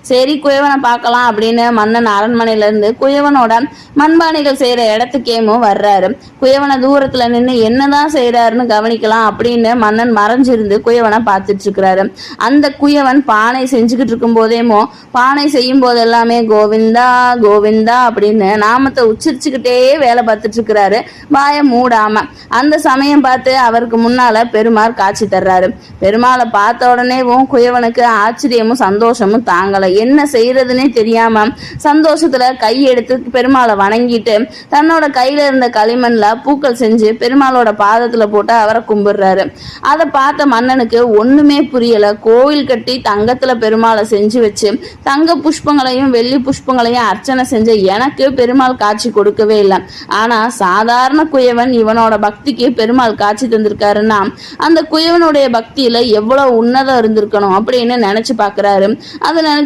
சரி குயவனை பார்க்கலாம் அப்படின்னு மன்னன் அரண்மனையில இருந்து குயவனோட மண்பானைகள் செய்யற இடத்துக்கேமோ வர்றாரு. குயவனை தூரத்துல நின்று என்னதான் செய்யறாருன்னு கவனிக்கலாம் அப்படின்னு மன்னன் மறைஞ்சிருந்து குயவனை பார்த்துட்டு இருக்கிறாரு. அந்த குயவன் பானை செஞ்சுக்கிட்டு இருக்கும் போதேமோ பானை செய்யும் போது எல்லாமே கோவிந்தா கோவிந்தா அப்படின்னு நாமத்தை உச்சரிச்சுக்கிட்டே வேலை பார்த்துட்டு இருக்கிறாரு, வாய மூடாம. அந்த சமயம் பார்த்து அவருக்கு முன்னால பெருமாள் காட்சி தர்றாரு. பெருமாளை பார்த்த உடனேவும் குயவனுக்கு ஆச்சரியமும் சந்தோஷமும் தாங்கலை. என்ன செய்யறதுன்னே தெரியாம சந்தோஷத்துல கையெடுத்து பெருமாளை வணங்கிட்டு தன்னோட கையில இருந்த களிமண்ல பூக்கள் செஞ்சு பெருமாளோட பாதத்துல போட்டு அவரை கும்பிடுறாரு. அதை பார்த்த மன்னனுக்கு ஒண்ணுமே புரியல. கோவில் கட்டி தங்கத்துல பெருமாளை செஞ்சு வச்சு தங்க புஷ்பங்களையும் வெள்ளி புஷ்பங்களையும் அர்ச்சனை செஞ்ச எனக்கு பெருமாள் காட்சி கொடுக்கவே இல்லை. ஆனா சாதாரண குயவன் இவனோட பக்திக்கு பெருமாள் காட்சி தந்திருக்காருன்னா அந்த குயவனுடைய பக்தியில எவ்வளவு உன்னதம் இருந்திருக்கணும் அப்படின்னு நினைச்சு பாக்குறாரு. அதை நினைச்சு